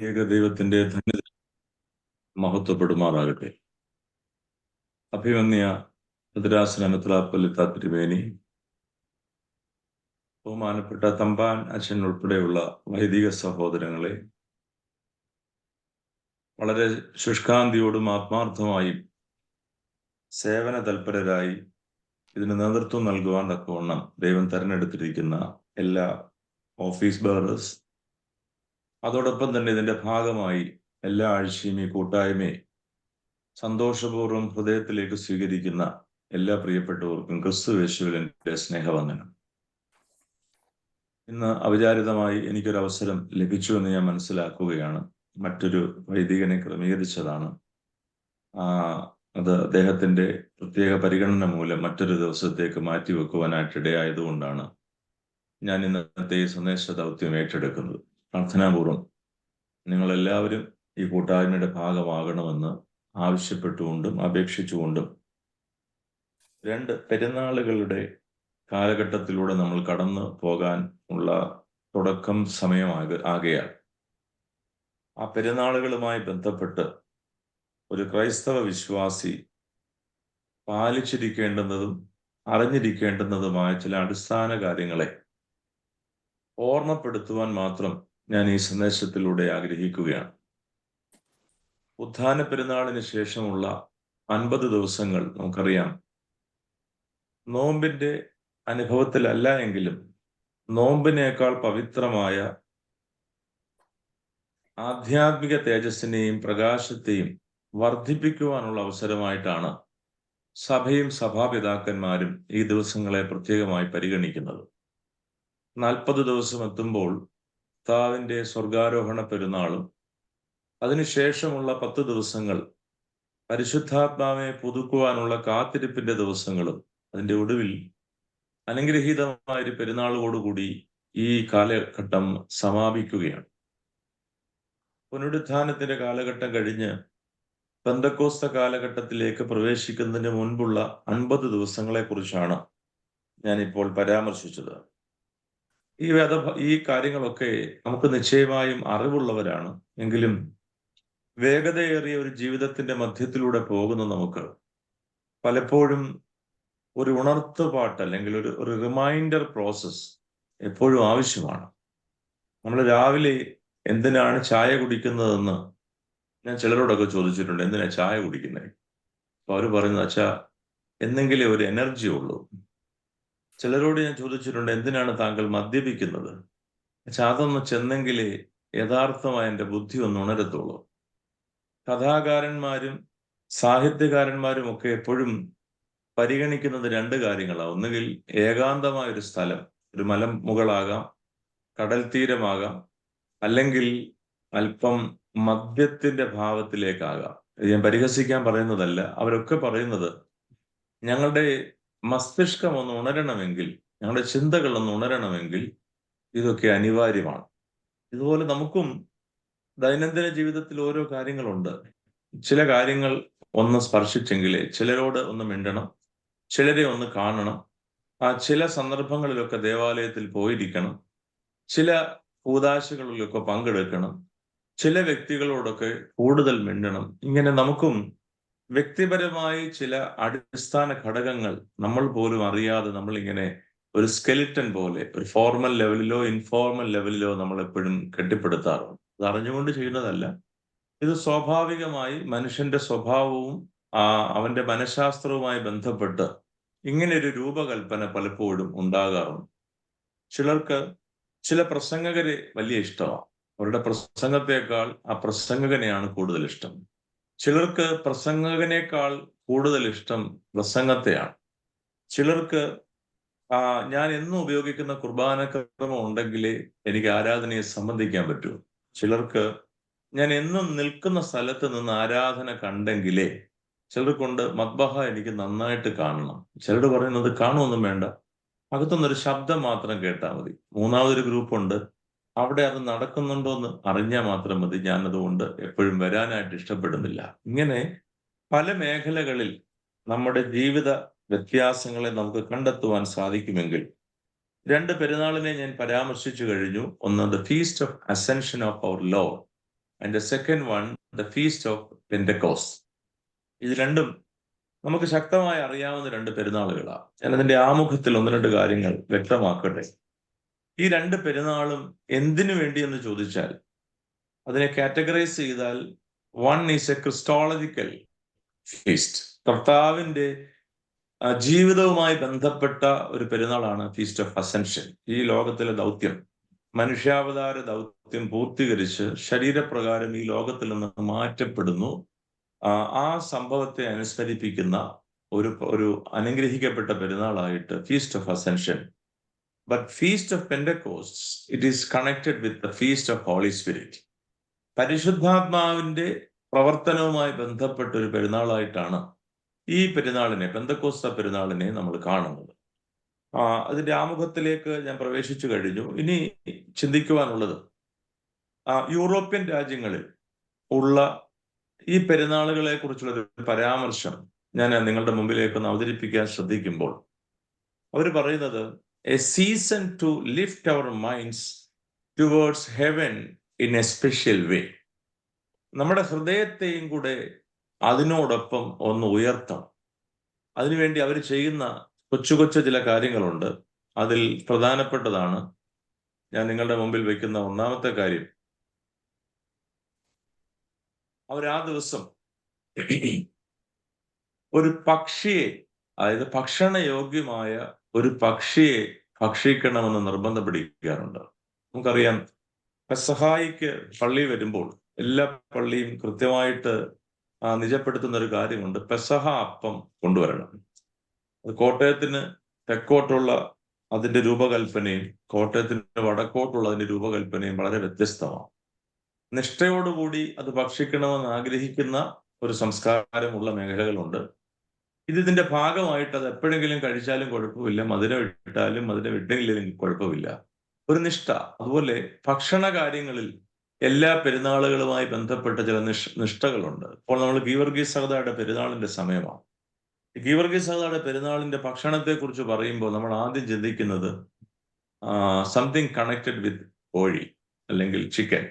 ഏകദൈവത്തിന്റെ ധന്യ മഹത്വപ്പെടുമാറാകട്ടെ. അഭിമന്യ ഭദ്രാസന മെത്രാപ്പൊലീത്ത തിരുമേനി, ബഹുമാനപ്പെട്ട തമ്പാൻ അച്ഛൻ ഉൾപ്പെടെയുള്ള വൈദിക സഹോദരങ്ങളെ, വളരെ ശുഷ്കാന്തിയോടും ആത്മാർത്ഥമായും സേവന തൽപരരായി ഇതിന് നേതൃത്വം നൽകുവാൻ തക്കവണ്ണം ദൈവം തെരഞ്ഞെടുത്തിരിക്കുന്ന എല്ലാ ഓഫീസ് ബെയറേഴ്സ്, അതോടൊപ്പം തന്നെ ഇതിന്റെ ഭാഗമായി എല്ലാ ആഴ്ചയും ഈ കൂട്ടായ്മയെ സന്തോഷപൂർവ്വം ഹൃദയത്തിലേക്ക് സ്വീകരിക്കുന്ന എല്ലാ പ്രിയപ്പെട്ടവർക്കും ക്രിസ്തുയേശുവിൽ എൻ്റെ സ്നേഹവന്ദനം. ഇന്ന് അവിചാരിതമായി എനിക്കൊരവസരം ലഭിച്ചു എന്ന് ഞാൻ മനസ്സിലാക്കുകയാണ്. മറ്റൊരു വൈദികനെ ക്രമീകരിച്ചതാണ്. അത് അദ്ദേഹത്തിന്റെ പ്രത്യേക പരിഗണന മൂലം മറ്റൊരു ദിവസത്തേക്ക് മാറ്റിവെക്കുവാനായിട്ട് ഇടയായതുകൊണ്ടാണ് ഞാൻ ഇന്നത്തെ ഈ സന്ദേശ ദൗത്യം ഏറ്റെടുക്കുന്നത്. പ്രാർത്ഥനാപൂർവം നിങ്ങളെല്ലാവരും ഈ കൂട്ടായ്മയുടെ ഭാഗമാകണമെന്ന് ആവശ്യപ്പെട്ടുകൊണ്ടും അപേക്ഷിച്ചുകൊണ്ടും, രണ്ട് പെരുന്നാളുകളുടെ കാലഘട്ടത്തിലൂടെ നമ്മൾ കടന്നു പോകാൻ ഉള്ള തുടക്കം സമയമാകയാൽ ആ പെരുന്നാളുകളുമായി ബന്ധപ്പെട്ട് ഒരു ക്രൈസ്തവ വിശ്വാസി പാലിച്ചിരിക്കേണ്ടുന്നതും അറിഞ്ഞിരിക്കേണ്ടുന്നതുമായ ചില അടിസ്ഥാന കാര്യങ്ങളെ ഓർമ്മപ്പെടുത്തുവാൻ മാത്രം ഞാൻ ഈ സന്ദേശത്തിലൂടെ ആഗ്രഹിക്കുകയാണ്. ഉത്ഥാന പെരുന്നാളിന് ശേഷമുള്ള 50 ദിവസങ്ങൾ നമുക്കറിയാം, നോമ്പിന്റെ അനുഭവത്തിലല്ല എങ്കിലും നോമ്പിനേക്കാൾ പവിത്രമായ ആധ്യാത്മിക തേജസ്സിനെയും പ്രകാശത്തെയും വർദ്ധിപ്പിക്കുവാനുള്ള അവസരമായിട്ടാണ് സഭയും സഭാപിതാക്കന്മാരും ഈ ദിവസങ്ങളെ പ്രത്യേകമായി പരിഗണിക്കുന്നത്. 40 ദിവസം എത്തുമ്പോൾ കർത്താവിന്റെ സ്വർഗാരോഹണ പെരുന്നാളും അതിനുശേഷമുള്ള 10 ദിവസങ്ങൾ പരിശുദ്ധാത്മാവെ പുതുക്കുവാനുള്ള കാത്തിരിപ്പിന്റെ ദിവസങ്ങളും, അതിന്റെ ഒടുവിൽ അനുഗ്രഹീതമായൊരു പെരുന്നാളോടുകൂടി ഈ കാലഘട്ടം സമാപിക്കുകയാണ്. പുനരുത്ഥാനത്തിന്റെ കാലഘട്ടം കഴിഞ്ഞ് പെന്തക്കോസ്ത കാലഘട്ടത്തിലേക്ക് പ്രവേശിക്കുന്നതിന് മുൻപുള്ള 50 ദിവസങ്ങളെ കുറിച്ചാണ് ഞാനിപ്പോൾ പരാമർശിച്ചത്. ഈ കാര്യങ്ങളൊക്കെ നമുക്ക് നിശ്ചയമായും അറിവുള്ളവരാണ്. എങ്കിലും വേഗതയേറിയ ഒരു ജീവിതത്തിന്റെ മധ്യത്തിലൂടെ പോകുന്ന നമുക്ക് പലപ്പോഴും ഒരു ഉണർത്തുപാട്ട് അല്ലെങ്കിൽ ഒരു റിമൈൻഡർ പ്രോസസ് എപ്പോഴും ആവശ്യമാണ്. നമ്മൾ രാവിലെ എന്തിനാണ് ചായ കുടിക്കുന്നതെന്ന് ഞാൻ ചിലരോടൊക്കെ ചോദിച്ചിട്ടുണ്ട്. എന്തിനാ ചായ കുടിക്കുന്നത്? അപ്പൊ അവർ പറയുന്നത്, അച്ഛാ, എന്തെങ്കിലും ഒരു എനർജി ഉള്ളൂ. ചിലരോട് ഞാൻ ചോദിച്ചിട്ടുണ്ട്, എന്തിനാണ് താങ്കൾ മദ്യപിക്കുന്നത്? അച്ഛാ, അതൊന്ന് ചെന്നെങ്കിലേ യഥാർത്ഥമായ എൻ്റെ ബുദ്ധി ഒന്ന് ഉണരത്തുള്ളൂ. കഥാകാരന്മാരും സാഹിത്യകാരന്മാരും ഒക്കെ എപ്പോഴും പരിഗണിക്കുന്നത് 2 കാര്യങ്ങളാണ്. ഒന്നുകിൽ ഏകാന്തമായ ഒരു സ്ഥലം, ഒരു മലമുകളാകാം, കടൽ തീരമാകാം, അല്ലെങ്കിൽ അല്പം മദ്യത്തിന്റെ ഭാവത്തിലേക്കാകാം. ഇത് ഞാൻ പരിഹസിക്കാൻ പറയുന്നതല്ല. അവരൊക്കെ പറയുന്നത്, ഞങ്ങളുടെ മസ്തിഷ്കം ഒന്ന് ഉണരണമെങ്കിൽ, ഞങ്ങളുടെ ചിന്തകൾ ഒന്ന് ഉണരണമെങ്കിൽ ഇതൊക്കെ അനിവാര്യമാണ്. ഇതുപോലെ നമുക്കും ദൈനംദിന ജീവിതത്തിൽ ഓരോ കാര്യങ്ങളുണ്ട്. ചില കാര്യങ്ങൾ ഒന്ന് സ്പർശിച്ചെങ്കിലേ, ചിലരോട് ഒന്ന് മിണ്ടണം, ചിലരെ ഒന്ന് കാണണം, ചില സന്ദർഭങ്ങളിലൊക്കെ ദേവാലയത്തിൽ പോയിരിക്കണം, ചില കൂദാശകളിലൊക്കെ പങ്കെടുക്കണം, ചില വ്യക്തികളോടൊക്കെ കൂടുതൽ മിണ്ടണം. ഇങ്ങനെ നമുക്കും വ്യക്തിപരമായി ചില അടിസ്ഥാന ഘടകങ്ങൾ നമ്മൾ പോലും അറിയാതെ നമ്മളിങ്ങനെ ഒരു സ്കെലിറ്റൻ പോലെ ഒരു ഫോർമൽ ലെവലിലോ ഇൻഫോർമൽ ലെവലിലോ നമ്മൾ എപ്പോഴും കെട്ടിപ്പടുത്താറുണ്ട്. അത് അറിഞ്ഞുകൊണ്ട് ചെയ്യുന്നതല്ല. ഇത് സ്വാഭാവികമായി മനുഷ്യന്റെ സ്വഭാവവും അവന്റെ മനഃശാസ്ത്രവുമായി ബന്ധപ്പെട്ട് ഇങ്ങനെ ഒരു രൂപകൽപ്പന പലപ്പോഴും ഉണ്ടാകാറുണ്ട്. ചിലർക്ക് ചില പ്രസംഗകരെ വലിയ ഇഷ്ടമാണ്. അവരുടെ പ്രസംഗത്തെക്കാൾ ആ പ്രസംഗകനെയാണ് കൂടുതൽ ഇഷ്ടം. ചിലർക്ക് പ്രസംഗകനേക്കാൾ കൂടുതൽ ഇഷ്ടം പ്രസംഗത്തെയാണ്. ചിലർക്ക് ഞാൻ എന്നും ഉപയോഗിക്കുന്ന കുർബാനക്രമം ഉണ്ടെങ്കിലേ എനിക്ക് ആരാധനയെ സംബന്ധിക്കാൻ പറ്റൂ. ചിലർക്ക് ഞാൻ എന്നും നിൽക്കുന്ന സ്ഥലത്ത് നിന്ന് ആരാധന കണ്ടെങ്കിലേ. ചിലർക്കുണ്ട് മദ്ബഹ എനിക്ക് നന്നായിട്ട് കാണണം. ചിലർ പറയുന്നത് കാണുമൊന്നും വേണ്ട, അകത്തുനിന്നൊരു ശബ്ദം മാത്രം കേട്ടാൽ മതി. മൂന്നാമതൊരു ഗ്രൂപ്പുണ്ട്, അവിടെ അത് നടക്കുന്നുണ്ടോ എന്ന് അറിഞ്ഞാൽ മാത്രം മതി, ഞാനതുകൊണ്ട് എപ്പോഴും വരാനായിട്ട് ഇഷ്ടപ്പെടുന്നില്ല. ഇങ്ങനെ പല മേഖലകളിൽ നമ്മുടെ ജീവിത വ്യത്യാസങ്ങളെ നമുക്ക് കണ്ടെത്തുവാൻ സാധിക്കുമെങ്കിൽ 2 പെരുന്നാളിനെ ഞാൻ പരാമർശിച്ചു കഴിഞ്ഞു. ഒന്ന്, the feast of Ascension of our Lord, and the second one the feast of Pentecost. ഇത് രണ്ടും നമുക്ക് ശക്തമായി അറിയാവുന്ന രണ്ട് പെരുന്നാളുകളാണ്. ഞാൻ അതിന്റെ ആമുഖത്തിൽ ഒന്ന് രണ്ട് കാര്യങ്ങൾ വ്യക്തമാക്കട്ടെ. ഈ രണ്ട് പെരുന്നാളും എന്തിനു വേണ്ടി എന്ന് ചോദിച്ചാൽ അതിനെ കാറ്റഗറൈസ് ചെയ്താൽ one is A Christological feast. കർത്താവിന്റെ ജീവിതവുമായി ബന്ധപ്പെട്ട ഒരു പെരുന്നാളാണ് ഫീസ്റ്റ് ഓഫ് അസെൻഷൻ. ഈ ലോകത്തിലെ ദൗത്യം, മനുഷ്യാവതാര ദൗത്യം പൂർത്തീകരിച്ച് ശരീരപ്രകാരം ഈ ലോകത്തിൽ നിന്ന് മാറ്റപ്പെടുന്നു. ആ സംഭവത്തെ അനുസ്മരിപ്പിക്കുന്ന ഒരു അനുഗ്രഹിക്കപ്പെട്ട പെരുന്നാളായിട്ട് feast of Ascension. But feast of Pentecost it is connected with the feast of Holy Spirit. പരിശുദ്ധാത്മാവിന്റെ പ്രവർത്തനവുമായി ബന്ധപ്പെട്ട ഒരു പെരുന്നാളായിട്ടാണ് ഈ പെരുന്നാളിനെ, പെന്തക്കോസ്ത പെരുന്നാളിനെ നമ്മൾ കാണുന്നത്. അതിന്റെ ആമുഖത്തിലേക്ക് ഞാൻ പ്രവേശിച്ചു കഴിഞ്ഞു. ഇനി ചിന്തിക്കുവാനുള്ളത് യൂറോപ്യൻ രാജ്യങ്ങളിൽ ഉള്ള ഈ പെരുന്നാളുകളെ കുറിച്ചുള്ള ഒരു പരാമർശം ഞാൻ നിങ്ങളുടെ മുമ്പിലേക്ക് ഒന്ന് അവതരിപ്പിക്കാൻ ശ്രദ്ധിക്കുമ്പോൾ അവർ പറയുന്നത് a season to lift our minds towards heaven in a special way. നമ്മുടെ ഹൃദയത്തെയും കൂടെ അതിനോടൊപ്പം ഒന്ന് ഉയർത്തണം. അതിനുവേണ്ടി അവർ ചെയ്യുന്ന കൊച്ചു കൊച്ചു ചില കാര്യങ്ങളുണ്ട്. അതിൽ പ്രധാനപ്പെട്ടതാണ് ഞാൻ നിങ്ങളുടെ മുമ്പിൽ വയ്ക്കുന്ന ഒന്നാമത്തെ കാര്യം. അവർ ആ ദിവസം ഒരു പക്ഷിയെ, അതായത് ഭക്ഷണയോഗ്യമായ ഒരു പക്ഷിയെ ഭക്ഷിക്കണമെന്ന് നിർബന്ധം പിടിക്കാറുണ്ട്. നമുക്കറിയാം, പെസഹായിക്ക് പള്ളി വരുമ്പോൾ എല്ലാ പള്ളിയും കൃത്യമായിട്ട് നിജപ്പെടുത്തുന്ന ഒരു കാര്യമുണ്ട്. പെസഹ അപ്പം കൊണ്ടുവരണം. അത് കോട്ടയത്തിന് തെക്കോട്ടുള്ള അതിന്റെ രൂപകൽപ്പനയും കോട്ടയത്തിന് വടക്കോട്ടുള്ള അതിന്റെ രൂപകൽപ്പനയും വളരെ വ്യത്യസ്തമാണ്. നിഷ്ഠയോടുകൂടി അത് ഭക്ഷിക്കണമെന്ന് ആഗ്രഹിക്കുന്ന ഒരു സംസ്കാരമുള്ള മേഖലകളുണ്ട്. ഇതിന്റെ ഭാഗമായിട്ട് അത് എപ്പോഴെങ്കിലും കഴിച്ചാലും കുഴപ്പമില്ല, മധുരം ഇട്ടാലും മധുരം ഇട്ടില്ലെങ്കിലും കുഴപ്പമില്ല, ഒരു നിഷ്ഠ. അതുപോലെ ഭക്ഷണ കാര്യങ്ങളിൽ എല്ലാ പെരുന്നാളുകളുമായി ബന്ധപ്പെട്ട ചില നിഷ്ഠകളുണ്ട്. ഇപ്പോൾ നമ്മൾ ഗീവർഗീസ് സഹദയുടെ പെരുന്നാളിന്റെ സമയമാണ്. ഗീവർഗീസ് സഹദയുടെ പെരുന്നാളിന്റെ ഭക്ഷണത്തെ കുറിച്ച് പറയുമ്പോൾ നമ്മൾ ആദ്യം ചിന്തിക്കുന്നത് സംതിങ് കണക്റ്റഡ് വിത്ത് കോഴി അല്ലെങ്കിൽ ചിക്കൻ.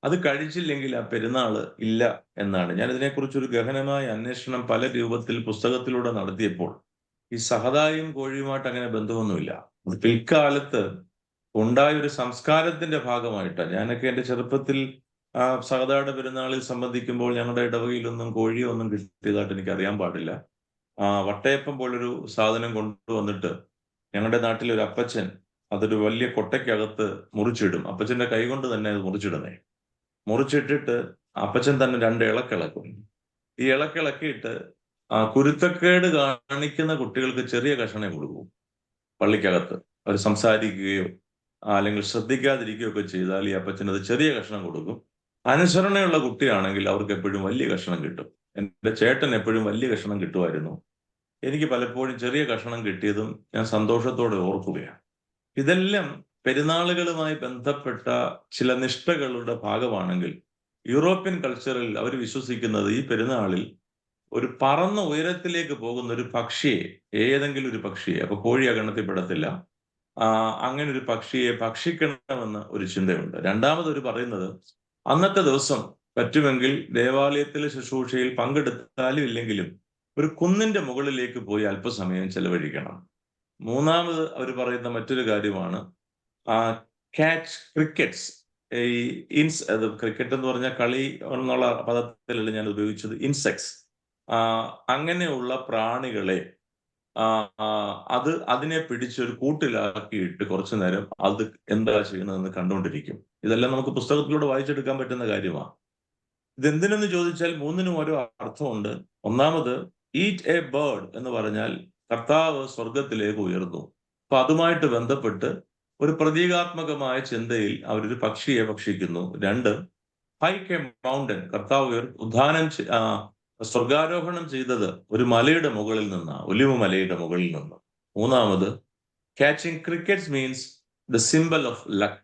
അത് കഴിച്ചില്ലെങ്കിൽ ആ പെരുന്നാള് ഇല്ല എന്നാണ്. ഞാൻ ഇതിനെക്കുറിച്ചൊരു ഗഹനമായ അന്വേഷണം പല രൂപത്തിൽ പുസ്തകത്തിലൂടെ നടത്തിയപ്പോൾ ഈ സഹദായും കോഴിയുമായിട്ട് അങ്ങനെ ബന്ധമൊന്നുമില്ല. പിൽക്കാലത്ത് ഉണ്ടായ ഒരു സംസ്കാരത്തിന്റെ ഭാഗമായിട്ടാണ്. ഞാനൊക്കെ എൻ്റെ ചെറുപ്പത്തിൽ സഹദയുടെ പെരുന്നാളിൽ സംബന്ധിക്കുമ്പോൾ ഞങ്ങളുടെ ഇടവകയിലൊന്നും കോഴിയോ ഒന്നും കിട്ടിയതായിട്ട് എനിക്ക് അറിയാൻ പാടില്ല. വട്ടയപ്പം പോലൊരു സാധനം കൊണ്ടുവന്നിട്ട് ഞങ്ങളുടെ നാട്ടിലെ ഒരു അപ്പച്ചൻ അതൊരു വലിയ കൊട്ടയ്ക്കകത്ത് മുറിച്ചിടും. അപ്പച്ചന്റെ കൈ കൊണ്ട് തന്നെ അത് മുറിച്ചിട്ടിട്ട് അപ്പച്ചൻ തന്നെ രണ്ട് ഇളക്കിളക്കും. ഈ ഇളക്കിളക്കിയിട്ട് കുരുത്തക്കേട് കാണിക്കുന്ന കുട്ടികൾക്ക് ചെറിയ കഷണം കൊടുക്കും. പള്ളിക്കകത്ത് അവർ സംസാരിക്കുകയോ അല്ലെങ്കിൽ ശ്രദ്ധിക്കാതിരിക്കുകയോ ഒക്കെ ചെയ്താൽ ഈ അപ്പച്ചൻ അത് ചെറിയ കഷണം കൊടുക്കും. അനുസരണയുള്ള കുട്ടിയാണെങ്കിൽ അവർക്ക് എപ്പോഴും വലിയ കഷണം കിട്ടും. എൻ്റെ ചേട്ടൻ എപ്പോഴും വലിയ കഷണം കിട്ടുമായിരുന്നു. എനിക്ക് പലപ്പോഴും ചെറിയ കഷണം കിട്ടിയതും ഞാൻ സന്തോഷത്തോടെ ഓർക്കുകയാണ്. ഇതെല്ലാം പെരുന്നാളുകളുമായി ബന്ധപ്പെട്ട ചില നിഷ്ഠകളുടെ ഭാഗമാണെങ്കിൽ യൂറോപ്യൻ കൾച്ചറിൽ അവർ വിശ്വസിക്കുന്നത് ഈ പെരുന്നാളിൽ ഒരു പറന്ന ഉയരത്തിലേക്ക് പോകുന്ന ഒരു പക്ഷിയെ, ഏതെങ്കിലും ഒരു പക്ഷിയെ, അപ്പൊ കോഴി ഗണത്തിൽപ്പെടത്തില്ല, അങ്ങനെ ഒരു പക്ഷിയെ ഭക്ഷിക്കണമെന്ന് ഒരു ചിന്തയുണ്ട്. രണ്ടാമതൊരു പറയുന്നത് അന്നത്തെ ദിവസം പറ്റുമെങ്കിൽ ദേവാലയത്തിലെ ശുശ്രൂഷയിൽ പങ്കെടുത്താലും ഇല്ലെങ്കിലും ഒരു കുന്നിന്റെ മുകളിലേക്ക് പോയി അല്പസമയം ചെലവഴിക്കണം. മൂന്നാമത് അവർ പറയുന്ന മറ്റൊരു കാര്യമാണ് ക്യാച്ച് ക്രിക്കറ്റ്സ്. ഈ അത് ക്രിക്കറ്റ് എന്ന് പറഞ്ഞാൽ കളി എന്നുള്ള പദത്തിലല്ല ഞാൻ ഉപയോഗിച്ചത്, ഇൻസെക്ട്സ്. അങ്ങനെയുള്ള പ്രാണികളെ അതിനെ പിടിച്ചൊരു കൂട്ടിലാക്കിയിട്ട് കുറച്ചു നേരം അത് എന്താ ചെയ്യുന്നതെന്ന് കണ്ടുകൊണ്ടിരിക്കും. ഇതെല്ലാം നമുക്ക് പുസ്തകത്തിലൂടെ വായിച്ചെടുക്കാൻ പറ്റുന്ന കാര്യമാണ്. ഇതെന്തിനെന്ന് ചോദിച്ചാൽ മൂന്നിനും ഓരോ അർത്ഥമുണ്ട്. ഒന്നാമത് ഈറ്റ് എ ബേർഡ് എന്ന് പറഞ്ഞാൽ കർത്താവ് സ്വർഗത്തിലേക്ക് ഉയർന്നു. അപ്പൊ അതുമായിട്ട് ബന്ധപ്പെട്ട് ഒരു പ്രതീകാത്മകമായ ചിന്തയിൽ അവരൊരു പക്ഷിയെ ഭക്ഷിക്കുന്നു. രണ്ട്, ഹൈക്ക് എ മൗണ്ടൻ, കർത്താവ് സ്വർഗാരോഹണം ചെയ്തത് ഒരു മലയുടെ മുകളിൽ നിന്നാണ്, ഒലിവ് മലയുടെ മുകളിൽ നിന്ന്. മൂന്നാമത്, catching crickets means the symbol of luck.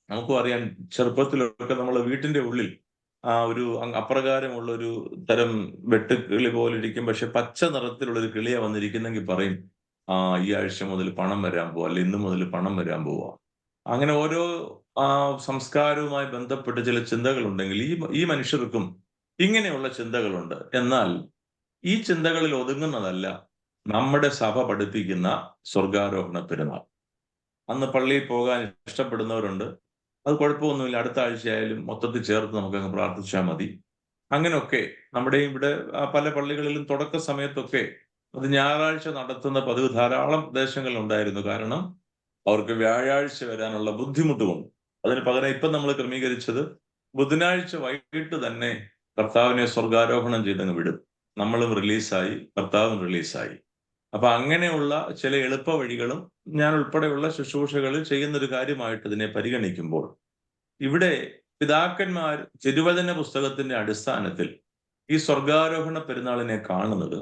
നമുക്കും അറിയാം, ചെറുപ്പത്തിലൊക്കെ നമ്മൾ വീട്ടിന്റെ ഉള്ളിൽ ഒരു അപ്രകാരമുള്ള ഒരു തരം വെട്ടുകിളി പോലെ ഇരിക്കും. പക്ഷെ പച്ച നിറത്തിലുള്ള ഒരു കിളിയെ വന്നിരിക്കുന്നെങ്കിൽ പറയും ഈ ആഴ്ച മുതൽ പണം വരാൻ പോവാ, അല്ലെ ഇന്ന് മുതൽ പണം വരാൻ പോവാ. അങ്ങനെ ഓരോ ആ സംസ്കാരവുമായി ബന്ധപ്പെട്ട് ചില ചിന്തകളുണ്ടെങ്കിൽ ഈ മനുഷ്യർക്കും ഇങ്ങനെയുള്ള ചിന്തകളുണ്ട്. എന്നാൽ ഈ ചിന്തകളിൽ ഒതുങ്ങുന്നതല്ല നമ്മുടെ സഭ പഠിപ്പിക്കുന്ന സ്വർഗാരോഹണ പെരുന്നാൾ. അന്ന് പള്ളിയിൽ പോകാൻ ഇഷ്ടപ്പെടുന്നവരുണ്ട്. അത് കുഴപ്പമൊന്നുമില്ല. അടുത്ത ആഴ്ചയായാലും മൊത്തത്തിൽ ചേർത്ത് നമുക്കങ്ങ് പ്രാർത്ഥിച്ചാൽ മതി. അങ്ങനെയൊക്കെ നമ്മുടെയും ഇവിടെ പല പള്ളികളിലും തുടക്ക സമയത്തൊക്കെ അത് ഞായറാഴ്ച നടത്തുന്ന പതിവ് ധാരാളം പ്രദേശങ്ങളിൽ ഉണ്ടായിരുന്നു. കാരണം അവർക്ക് വ്യാഴാഴ്ച വരാനുള്ള ബുദ്ധിമുട്ട് കൊണ്ട്. അതിന് പകരം ഇപ്പം നമ്മൾ ക്രമീകരിച്ചത് ബുധനാഴ്ച വൈകിട്ട് തന്നെ കർത്താവിനെ സ്വർഗാരോഹണം ചെയ്തങ്ങ് വിടും. നമ്മളും റിലീസായി, കർത്താവും റിലീസായി. അപ്പൊ അങ്ങനെയുള്ള ചില എളുപ്പ വഴികളും ഞാൻ ഉൾപ്പെടെയുള്ള ശുശ്രൂഷകളിൽ ചെയ്യുന്ന ഒരു കാര്യമായിട്ട് ഇതിനെ പരിഗണിക്കുമ്പോൾ, ഇവിടെ പിതാക്കന്മാർ തിരുവചന പുസ്തകത്തിന്റെ അടിസ്ഥാനത്തിൽ ഈ സ്വർഗാരോഹണ പെരുന്നാളിനെ കാണുന്നത്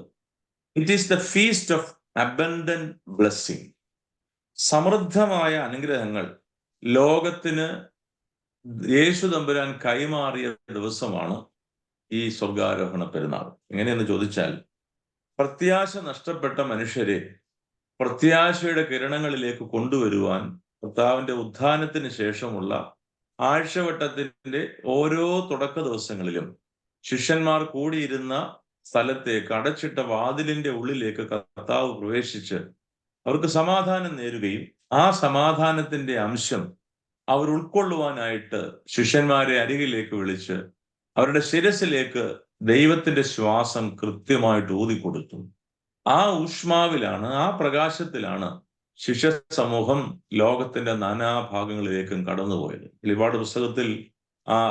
it is the feast of abundant blessing. സമൃദ്ധമായ അനുഗ്രഹങ്ങൾ ലോകത്തിന് യേശു തമ്പുരാൻ കൈമാറിയ ദിവസമാണ് ഈ സ്വർഗാരോഹണ പെരുന്നാൾ. എങ്ങനെയെന്ന് ചോദിച്ചാൽ, പ്രത്യാശ നഷ്ടപ്പെട്ട മനുഷ്യരെ പ്രത്യാശയുടെ കിരണങ്ങളിലേക്ക് കൊണ്ടുവരുവാൻ കർത്താവിന്റെ ഉത്ഥാനത്തിന് ശേഷമുള്ള ആഴ്ചവട്ടത്തിന്റെ ഓരോ തുടക്ക ദിവസങ്ങളിലും ശിഷ്യന്മാർ കൂടിയിരുന്ന സ്ഥലത്തേക്ക്, അടച്ചിട്ട വാതിലിന്റെ ഉള്ളിലേക്ക് കർത്താവ് പ്രവേശിച്ച് അവർക്ക് സമാധാനം നേരുകയും ആ സമാധാനത്തിന്റെ അംശം അവർ ഉൾക്കൊള്ളുവാനായിട്ട് ശിഷ്യന്മാരെ അരികിലേക്ക് വിളിച്ച് അവരുടെ ശിരസിലേക്ക് ദൈവത്തിന്റെ ശ്വാസം കൃത്യമായിട്ട് ഊതിക്കൊടുത്തു. ആ ഊഷ്മാവിലാണ്, ആ പ്രകാശത്തിലാണ് ശിഷ്യ സമൂഹം ലോകത്തിന്റെ നാനാഭാഗങ്ങളിലേക്കും കടന്നുപോയത്. വെളിപാട് പുസ്തകത്തിൽ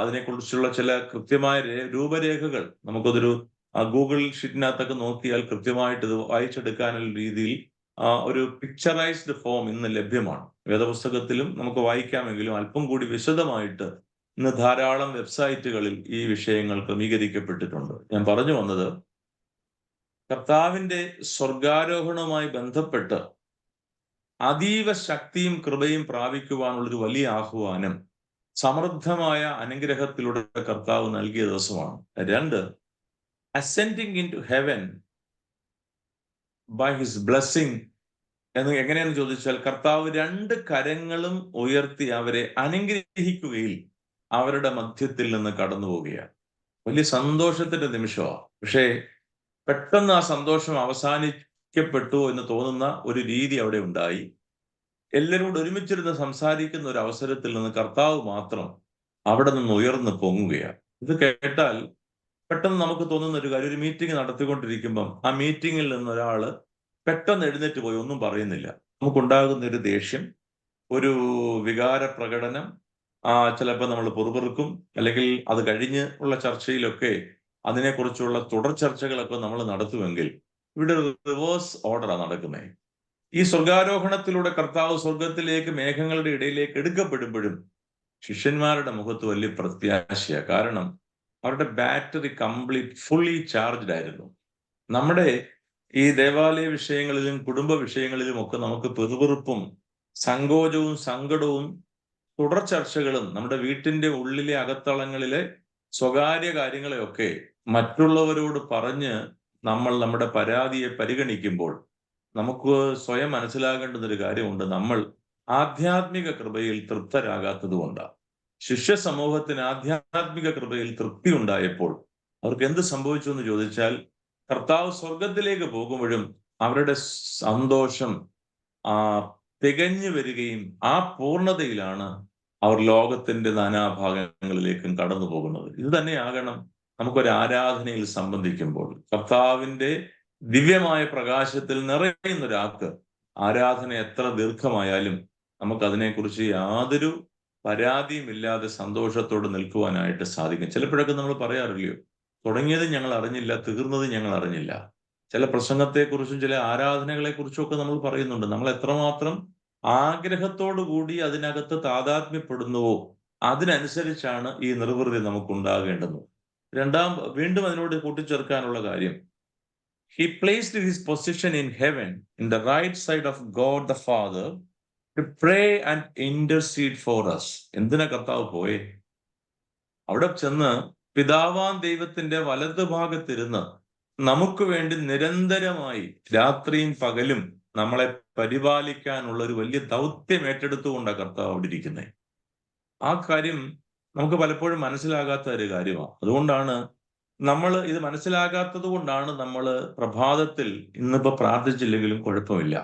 അതിനെക്കുറിച്ചുള്ള ചില കൃത്യമായ രൂപരേഖകൾ നമുക്കതൊരു ഗൂഗിൾ ഷീറ്റിനകത്തൊക്കെ നോക്കിയാൽ കൃത്യമായിട്ട് ഇത് വായിച്ചെടുക്കാനുള്ള രീതിയിൽ ഒരു പിക്ചറൈസ്ഡ് ഫോം ഇന്ന് ലഭ്യമാണ്. വേദപുസ്തകത്തിലും നമുക്ക് വായിക്കാമെങ്കിലും അല്പം കൂടി വിശദമായിട്ട് ഇന്ന് ധാരാളം വെബ്സൈറ്റുകളിൽ ഈ വിഷയങ്ങൾ ക്രമീകരിക്കപ്പെട്ടിട്ടുണ്ട്. ഞാൻ പറഞ്ഞു വന്നത്, കർത്താവിന്റെ സ്വർഗാരോഹണവുമായി ബന്ധപ്പെട്ട് അതീവ ശക്തിയും കൃപയും പ്രാപിക്കുവാനുള്ളൊരു വലിയ ആഹ്വാനം സമൃദ്ധമായ അനുഗ്രഹത്തിലൂടെ കർത്താവ് നൽകിയ ദിവസമാണ്. 2, ascending into heaven by his blessing എന്ന് എങ്ങനെയെന്ന് ചോദിച്ചാൽ, കർത്താവ് 2 കരങ്ങളും ഉയർത്തി അവരെ അനുഗ്രഹിക്കുകയിൽ അവരുടെ മധ്യത്തിൽ നിന്ന് കടന്നു പോവുകയാണ്. വലിയ സന്തോഷത്തിന്റെ നിമിഷമാണ്. പക്ഷേ പെട്ടെന്ന് ആ സന്തോഷം അവസാനിക്കപ്പെട്ടു എന്ന് തോന്നുന്ന ഒരു രീതി അവിടെ ഉണ്ടായി. എല്ലാവരോട് ഒരുമിച്ചിരുന്ന് സംസാരിക്കുന്ന ഒരു അവസരത്തിൽ നിന്ന് കർത്താവ് മാത്രം അവിടെ നിന്ന് ഉയർന്നു പൊങ്ങുകയാണ്. ഇത് കേട്ടാൽ പെട്ടെന്ന് നമുക്ക് തോന്നുന്ന ഒരു കാര്യം, ഒരു മീറ്റിംഗ് നടത്തിക്കൊണ്ടിരിക്കുമ്പം ആ മീറ്റിംഗിൽ നിന്ന് ഒരാള് പെട്ടെന്ന് എഴുന്നേറ്റ് പോയി ഒന്നും പറയുന്നില്ല. നമുക്കുണ്ടാകുന്ന ഒരു ദേഷ്യം, ഒരു വികാര പ്രകടനം, ചിലപ്പോൾ നമ്മൾ പൊറുപിറുക്കും. അല്ലെങ്കിൽ അത് കഴിഞ്ഞ് ഉള്ള ചർച്ചയിലൊക്കെ അതിനെക്കുറിച്ചുള്ള തുടർ ചർച്ചകളൊക്കെ നമ്മൾ നടത്തുമെങ്കിൽ ഇവിടെ റിവേഴ്സ് ഓർഡറാണ് നടക്കുന്നത്. ഈ സ്വർഗാരോഹണത്തിലൂടെ കർത്താവ് സ്വർഗത്തിലേക്ക് മേഘങ്ങളുടെ ഇടയിലേക്ക് എടുക്കപ്പെടുമ്പോഴും ശിഷ്യന്മാരുടെ മുഖത്ത് വലിയ പ്രത്യാശയാണ്. കാരണം അവരുടെ ബാറ്ററി ഫുള്ളി ചാർജ്ഡ് ആയിരുന്നു. നമ്മുടെ ഈ ദേവാലയ വിഷയങ്ങളിലും കുടുംബ വിഷയങ്ങളിലും ഒക്കെ നമുക്ക് പെറുപെറുപ്പും സങ്കോചവും സങ്കടവും തുടർ ചർച്ചകളും നമ്മുടെ വീട്ടിന്റെ ഉള്ളിലെ അകത്തളങ്ങളിലെ സ്വകാര്യ കാര്യങ്ങളെയൊക്കെ മറ്റുള്ളവരോട് പറഞ്ഞ് നമ്മൾ നമ്മുടെ പരാതിയെ പരിഗണിക്കുമ്പോൾ നമുക്ക് സ്വയം മനസ്സിലാകേണ്ടുന്ന ഒരു കാര്യമുണ്ട്. നമ്മൾ ആധ്യാത്മിക കൃപയിൽ തൃപ്തരാകാത്തത് കൊണ്ടാണ്. ശിഷ്യ സമൂഹത്തിന് ആധ്യാത്മിക കൃപയിൽ തൃപ്തി ഉണ്ടായപ്പോൾ അവർക്ക് എന്ത് സംഭവിച്ചു എന്ന് ചോദിച്ചാൽ, കർത്താവ് സ്വർഗത്തിലേക്ക് പോകുമ്പോഴും അവരുടെ സന്തോഷം തികഞ്ഞു വരികയും ആ പൂർണ്ണതയിലാണ് അവർ ലോകത്തിന്റെ നാനാഭാഗങ്ങളിലേക്കും കടന്നു പോകുന്നത്. ഇത് തന്നെയാകണം നമുക്കൊരു ആരാധനയിൽ സംബന്ധിക്കുമ്പോൾ. കർത്താവിന്റെ ദിവ്യമായ പ്രകാശത്തിൽ നിറയുന്ന ഒരാൾക്ക് ആരാധന എത്ര ദീർഘമായാലും നമുക്ക് അതിനെക്കുറിച്ച് യാതൊരു പരാതിയുമില്ലാതെ സന്തോഷത്തോടെ നിൽക്കുവാനായിട്ട് സാധിക്കും. ചിലപ്പോഴൊക്കെ നമ്മൾ പറയാറില്ലയോ, തുടങ്ങിയത് ഞങ്ങൾ അറിഞ്ഞില്ല, തീർന്നത് ഞങ്ങൾ അറിഞ്ഞില്ല. ചില പ്രസംഗത്തെക്കുറിച്ചും ചില ആരാധനകളെക്കുറിച്ചും ഒക്കെ നമ്മൾ പറയുന്നുണ്ട്. നമ്മൾ എത്രമാത്രം ആഗ്രഹത്തോടു കൂടി അതിനകത്ത് താതാത്മ്യപ്പെടുന്നുവോ അതിനനുസരിച്ചാണ് ഈ നിർവൃതി നമുക്കുണ്ടാകേണ്ടത്. വീണ്ടും അതിനോട് കൂട്ടിച്ചേർക്കാനുള്ള കാര്യം, He placed his position in heaven, in the right side of God the Father, to pray and intercede for us. എന്തിനാ കർത്താവ് പോയേ? അവിടെ ചെന്ന് പിതാവാം ദൈവത്തിന്റെ വലതു ഭാഗത്തിരുന്ന് നമുക്ക് വേണ്ടി നിരന്തരമായി രാത്രിയും പകലും നമ്മളെ പരിപാലിക്കാനുള്ള ഒരു വലിയ ദൗത്യം ഏറ്റെടുത്തുകൊണ്ടാണ് കർത്താവ് അവിടെ ഇരിക്കുന്നത്. ആ കാര്യം നമുക്ക് പലപ്പോഴും മനസ്സിലാകാത്ത ഒരു കാര്യമാണ്. അതുകൊണ്ടാണ് നമ്മൾ ഇത് മനസ്സിലാകാത്തത് കൊണ്ടാണ് നമ്മൾ പ്രഭാതത്തിൽ ഇന്നിപ്പോ പ്രാർത്ഥിച്ചില്ലെങ്കിലും കുഴപ്പമില്ല,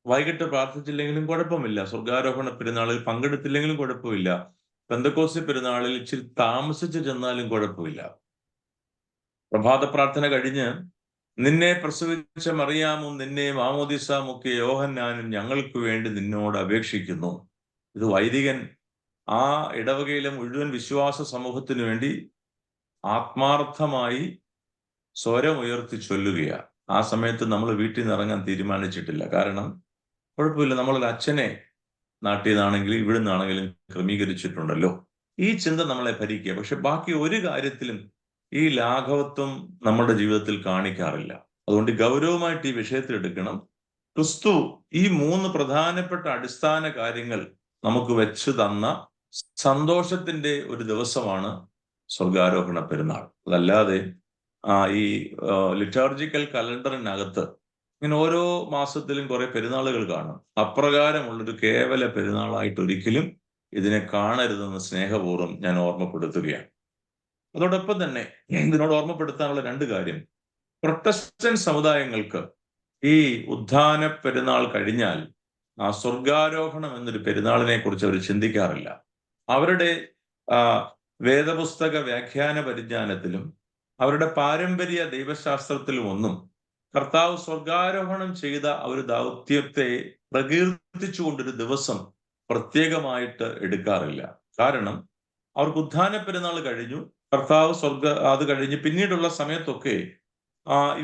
വൈകിട്ട് പ്രാർത്ഥിച്ചില്ലെങ്കിലും കുഴപ്പമില്ല, സ്വർഗാരോഹണ പെരുന്നാളിൽ പങ്കെടുത്തില്ലെങ്കിലും കുഴപ്പമില്ല, പെന്തക്കോസ്തി പെരുന്നാളിൽ ഇച്ചിരി താമസിച്ച് ചെന്നാലും കുഴപ്പമില്ല. പ്രഭാത പ്രാർത്ഥന കഴിഞ്ഞ് നിന്നെ പ്രസവിച്ച മറിയാമും നിന്നെ മാമോദിസ മുക്കിയ യോഹന്നാനും ഞങ്ങൾക്ക് വേണ്ടി നിന്നോട് അപേക്ഷിക്കുന്നു. ഇത് വൈദികൻ ആ ഇടവകയിലെ മുഴുവൻ വിശ്വാസ സമൂഹത്തിനു വേണ്ടി ആത്മാർത്ഥമായി സ്വരം ഉയർത്തി ചൊല്ലുകയാണ്. ആ സമയത്ത് നമ്മൾ വീട്ടിൽ നിന്ന് ഇറങ്ങാൻ തീരുമാനിച്ചിട്ടില്ല. കാരണം കുഴപ്പമില്ല, നമ്മളൊരു അച്ഛനെ നാട്ടിൽ നിന്നാണെങ്കിലും ഇവിടെ നിന്നാണെങ്കിലും ക്രമീകരിച്ചിട്ടുണ്ടല്ലോ. ഈ ചിന്ത നമ്മളെ ഭരിക്കുക. പക്ഷെ ബാക്കി ഒരു കാര്യത്തിലും ഈ ലാഘവത്വം നമ്മുടെ ജീവിതത്തിൽ കാണിക്കാറില്ല. അതുകൊണ്ട് ഗൗരവമായിട്ട് ഈ വിഷയത്തിൽ എടുക്കണം. ക്രിസ്തു ഈ 3 പ്രധാനപ്പെട്ട അടിസ്ഥാന കാര്യങ്ങൾ നമുക്ക് വെച്ച് തന്ന സന്തോഷത്തിന്റെ ഒരു ദിവസമാണ് സ്വർഗാരോഹണ പെരുന്നാൾ. അതല്ലാതെ ഈ ലിറ്റർജിക്കൽ കലണ്ടറിനകത്ത് ഇങ്ങനെ ഓരോ മാസത്തിലും കുറെ പെരുന്നാളുകൾ കാണും. അപ്രകാരമുള്ളൊരു കേവല പെരുന്നാളായിട്ട് ഒരിക്കലും ഇതിനെ കാണരുതെന്ന് സ്നേഹപൂർവ്വം ഞാൻ ഓർമ്മപ്പെടുത്തുകയാണ്. അതോടൊപ്പം തന്നെ ഇതിനോട് ഓർമ്മപ്പെടുത്താനുള്ള 2 കാര്യം. പ്രൊട്ടസ്റ്റന്റ് സമുദായങ്ങൾക്ക് ഈ ഉത്ഥാന പെരുന്നാൾ കഴിഞ്ഞാൽ ആ സ്വർഗാരോഹണം എന്നൊരു പെരുന്നാളിനെ കുറിച്ച് അവർ ചിന്തിക്കാറില്ല. അവരുടെ വേദപുസ്തക വ്യാഖ്യാന പരിജ്ഞാനത്തിലും അവരുടെ പാരമ്പര്യ ദൈവശാസ്ത്രത്തിലും ഒന്നും കർത്താവ് സ്വർഗാരോഹണം ചെയ്ത ഒരു ദൗത്യത്തെ പ്രകീർത്തിച്ചുകൊണ്ടൊരു ദിവസം പ്രത്യേകമായിട്ട് എടുക്കാറില്ല. കാരണം അവർക്ക് ഉത്ഥാന പെരുന്നാൾ കഴിഞ്ഞു, കർത്താവ് അത് കഴിഞ്ഞ് പിന്നീടുള്ള സമയത്തൊക്കെ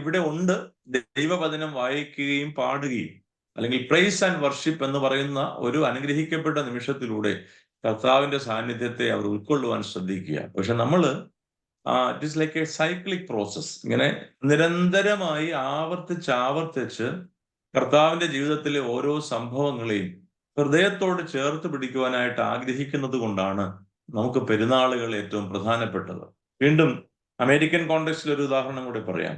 ഇവിടെ ഉണ്ട്, ദൈവവചനം വായിക്കുകയും പാടുകയും അല്ലെങ്കിൽ പ്രൈസ് ആൻഡ് വർഷിപ്പ് എന്ന് പറയുന്ന ഒരു അനുഗ്രഹിക്കപ്പെട്ട നിമിഷത്തിലൂടെ കർത്താവിന്റെ സാന്നിധ്യത്തെ അവർ ഉൾക്കൊള്ളുവാൻ ശ്രദ്ധിക്കുക. പക്ഷെ നമ്മള് it is like A cyclic process. ഇങ്ങനെ നിരന്തരമായി ആവർത്തിച്ച് കർത്താവിന്റെ ജീവിതത്തിലെ ഓരോ സംഭവങ്ങളെയും ഹൃദയത്തോട് ചേർത്ത് പിടിക്കുവാനായിട്ട് ആഗ്രഹിക്കുന്നത് കൊണ്ടാണ് നമുക്ക് പെരുന്നാളുകൾ ഏറ്റവും പ്രധാനപ്പെട്ടത്. വീണ്ടും അമേരിക്കൻ കോണ്ടെക്സ്റ്റിൽ ഒരു ഉദാഹരണം കൂടി പറയാം.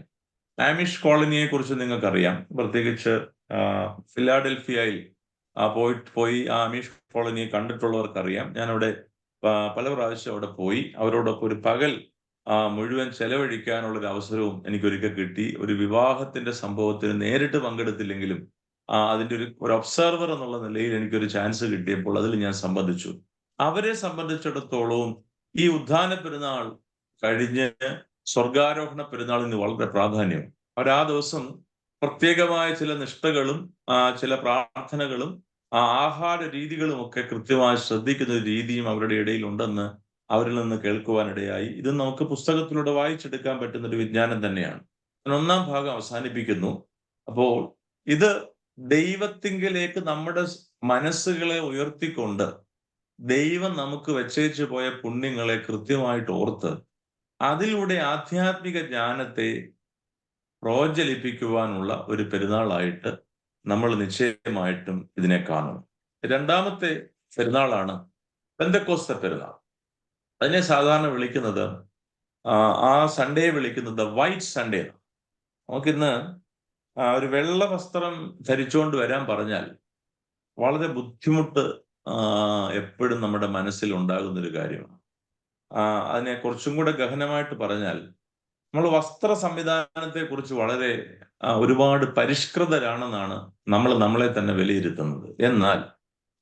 ആമിഷ് കോളനിയെ കുറിച്ച് നിങ്ങൾക്കറിയാം. പ്രത്യേകിച്ച് ഫിലാഡൽഫിയയിൽ പോയി ആ ആമിഷ് കോളനിയെ കണ്ടിട്ടുള്ളവർക്കറിയാം. ഞാൻ അവിടെ പല പ്രാവശ്യം അവിടെ പോയി അവരോടൊപ്പം ഒരു പകൽ മുഴുവൻ ചെലവഴിക്കാനുള്ള ഒരു അവസരവും എനിക്കൊരിക്കൽ കിട്ടി. ഒരു വിവാഹത്തിന്റെ സംഭവത്തിന് നേരിട്ട് പങ്കെടുത്തില്ലെങ്കിലും അതിന്റെ ഒരു ഒബ്സർവർ എന്നുള്ള നിലയിൽ എനിക്കൊരു ചാൻസ് കിട്ടിയപ്പോൾ അതിൽ ഞാൻ സംബന്ധിച്ചു. അവരെ സംബന്ധിച്ചിടത്തോളവും ഈ ഉത്ഥാന പെരുന്നാൾ കഴിഞ്ഞ് സ്വർഗാരോഹണ പെരുന്നാളിന് വളരെ പ്രാധാന്യം. അവർ ആ ദിവസം പ്രത്യേകമായ ചില നിഷ്ഠകളും ചില പ്രാർത്ഥനകളും ആഹാര രീതികളും ഒക്കെ കൃത്യമായി ശ്രദ്ധിക്കുന്ന ഒരു രീതിയും അവരുടെ ഇടയിൽ ഉണ്ടെന്ന് അവരിൽ നിന്ന് കേൾക്കുവാനിടയായി. ഇത് നമുക്ക് പുസ്തകത്തിലൂടെ വായിച്ചെടുക്കാൻ പറ്റുന്ന ഒരു വിജ്ഞാനം തന്നെയാണ്. ഞാൻ 1-ാം ഭാഗം അവസാനിപ്പിക്കുന്നു. അപ്പോൾ ഇത് ദൈവത്തിങ്കിലേക്ക് നമ്മുടെ മനസ്സുകളെ ഉയർത്തിക്കൊണ്ട് ദൈവം നമുക്ക് വെച്ചേച്ചു പോയ പുണ്യങ്ങളെ കൃത്യമായിട്ട് ഓർത്ത് അതിലൂടെ ആധ്യാത്മിക ജ്ഞാനത്തെ പ്രോജ്വലിപ്പിക്കുവാനുള്ള ഒരു പെരുന്നാളായിട്ട് നമ്മൾ നിശ്ചയമായിട്ടും ഇതിനെ കാണണം. 2-ാമത്തെ പെരുന്നാളാണ് പെന്തക്കോസ്ത പെരുന്നാൾ. അതിനെ സാധാരണ വിളിക്കുന്നത് ആ സൺഡേ വിളിക്കുന്നത് വൈറ്റ് സൺഡേ. നമുക്കിന്ന് ഒരു വെള്ള വസ്ത്രം ധരിച്ചുകൊണ്ട് വരാൻ പറഞ്ഞാൽ വളരെ ബുദ്ധിമുട്ട് എപ്പോഴും നമ്മുടെ മനസ്സിൽ ഉണ്ടാകുന്നൊരു കാര്യമാണ്. അതിനെ കുറച്ചും കൂടെ ഗഹനമായിട്ട് പറഞ്ഞാൽ നമ്മൾ വസ്ത്ര സംവിധാനത്തെ കുറിച്ച് വളരെ ഒരുപാട് പരിഷ്കൃതരാണെന്നാണ് നമ്മൾ നമ്മളെ തന്നെ വിലയിരുത്തുന്നത്. എന്നാൽ